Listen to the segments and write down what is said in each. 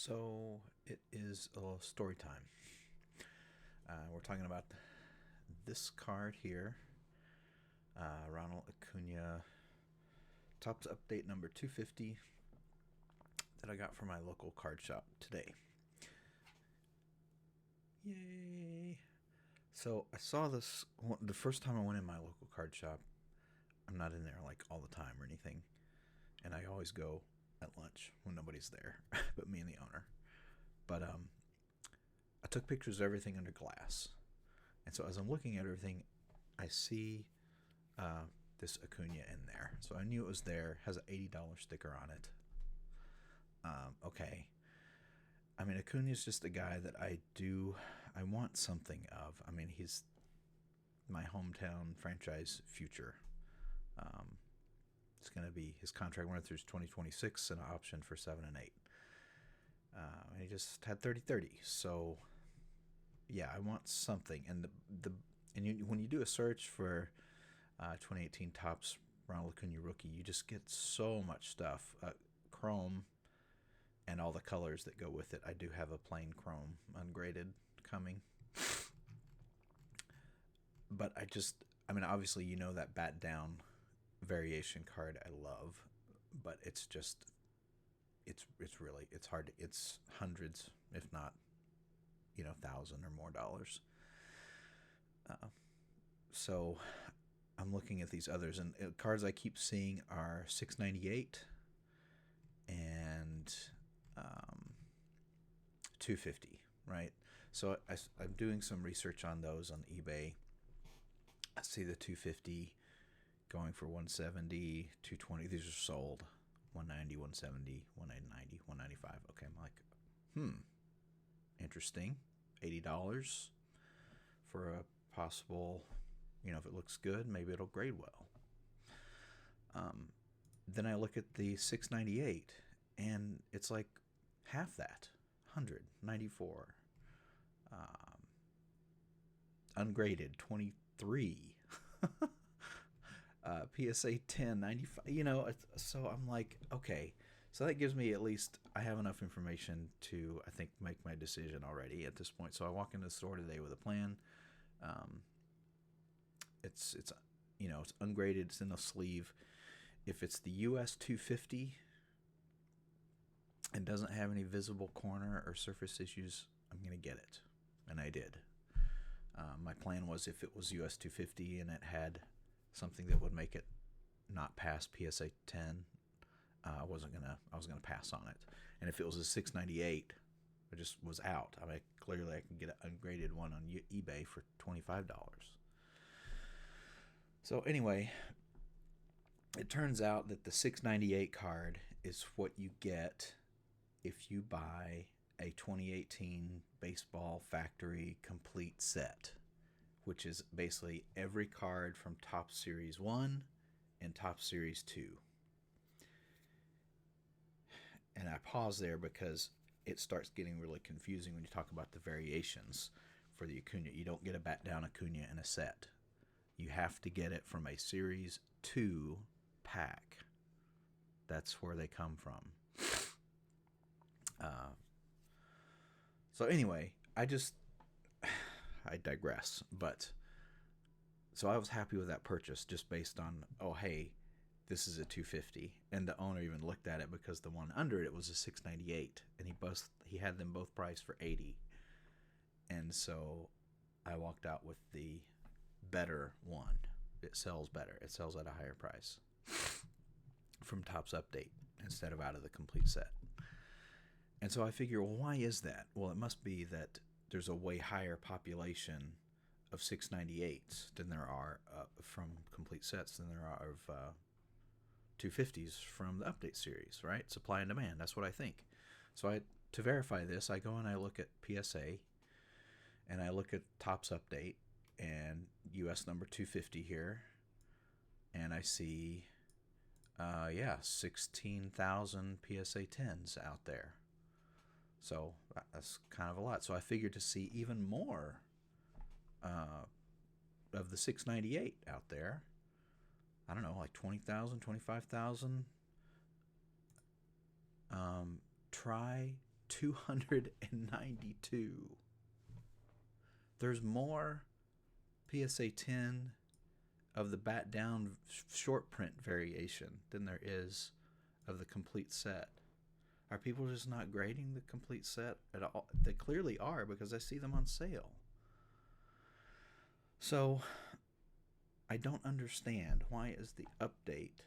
So it is a little story time. We're talking about this card here, Ronald Acuna Topps Update number 250 that I got from my local card shop today. Yay! So I saw this the first time I went in my local card shop. I'm not in there like all the time or anything, and I always go at lunch when nobody's there but me and the owner. But I took pictures of everything under glass. And so as I'm looking at everything, I see this Acuna in there. So I knew it was there. Has an $80 sticker on it. Okay. I mean, Acuna is just a guy that I want something of. I mean, he's my hometown franchise future. It's going to be, his contract went through 2026 and an option for 7 and 8. And he just had 30-30. So yeah, I want something. And when you do a search for 2018 Topps Ronald Acuna rookie, you just get so much stuff. Chrome and all the colors that go with it. I do have a plain chrome ungraded coming. But I mean, obviously, that bat down variation card I love, but it's hard. It's hundreds, if not, $1,000 or more dollars. So I'm looking at these others, and cards I keep seeing are 698 and 250, right? So I'm doing some research on those on eBay. I see the 250 going for 170, 220. These are sold 190, 170, 190, 195. Okay, I'm like, interesting. $80 for a possible, if it looks good, maybe it'll grade well. Then I look at the 698, and it's like half that, 194. Ungraded, 23. PSA 10, 95. So I'm like, okay. So that gives me at least, I have enough information to, I think, make my decision already at this point. So I walk into the store today with a plan. It's ungraded. It's in a sleeve. If it's the US 250 and doesn't have any visible corner or surface issues, I'm going to get it. And I did. My plan was if it was US 250 and it had something that would make it not pass PSA 10, I was gonna pass on it. And if it was a 698, I just was out. I mean, clearly I can get an ungraded one on eBay for $25. So anyway, it turns out that the 698 card is what you get if you buy a 2018 baseball factory complete set, which is basically every card from Topps Series 1 and Topps Series 2. And I pause there because it starts getting really confusing when you talk about the variations for the Acuna. You don't get a bat down Acuna in a set. You have to get it from a Series 2 pack. That's where they come from. So anyway, I digress. But so I was happy with that purchase just based on, oh, hey, this is a 250. And the owner even looked at it because the one under it was a 698. And he had them both priced for 80. And so I walked out with the better one. It sells better. It sells at a higher price from Topps Update instead of out of the complete set. And so I figure, well, why is that? Well, it must be that there's a way higher population of 698s than there are from complete sets than there are of 250s from the Update series, right? Supply and demand. That's what I think. So to verify this, I go and I look at PSA, and I look at Topps Update and US number 250 here, and I see, 16,000 PSA 10s out there. So that's kind of a lot. So I figured to see even more of the 698 out there. I don't know, like 20,000, 25,000. Try 292. There's more PSA 10 of the bat down short print variation than there is of the complete set. Are people just not grading the complete set at all? They clearly are, because I see them on sale. So I don't understand, why is the update,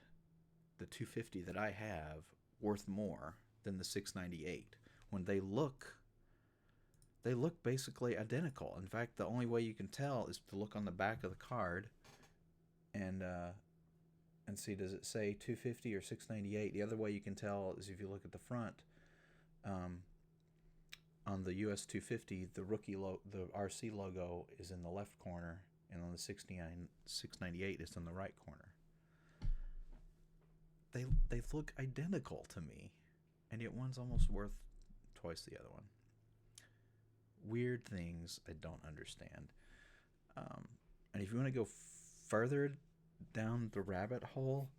the 250 that I have, worth more than the 698 when they look basically identical. In fact, the only way you can tell is to look on the back of the card and see, does it say 250 or 698? The other way you can tell is if you look at the front. On the US 250, the the RC logo is in the left corner, and on the 698 it's in the right corner. They look identical to me, and yet one's almost worth twice the other one. Weird things I don't understand. And if you want to go further down the rabbit hole,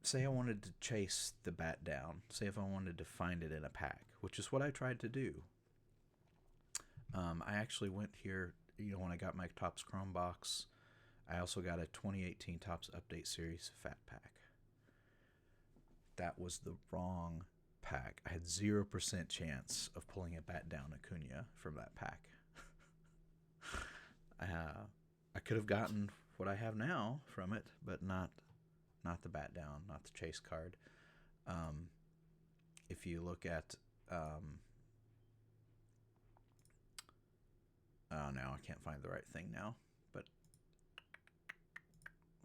say I wanted to chase the bat down, say if I wanted to find it in a pack, which is what I tried to do. I actually went here, when I got my Topps Chrome box, I also got a 2018 Topps Update Series Fat Pack. That was the wrong pack. I had 0% chance of pulling a bat down Acuna from that pack. I could have gotten what I have now from it, but not the bat down, not the chase card. If you look at now I can't find the right thing now, but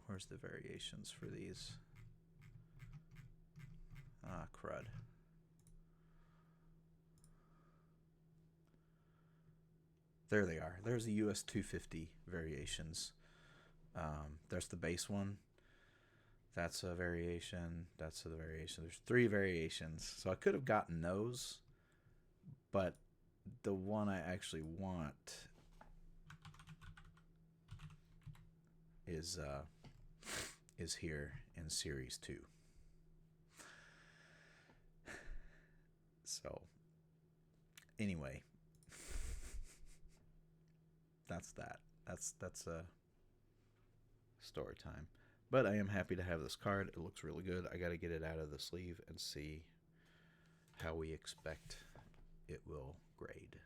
where's the variations for these? Crud. There they are. There's the US 250 variations. There's the base one. That's a variation. That's the variation. There's 3 variations. So I could have gotten those, but the one I actually want is here in Series 2. So anyway, that's that. That's a story time. But I am happy to have this card. It looks really good. I got to get it out of the sleeve and see how we expect it will grade.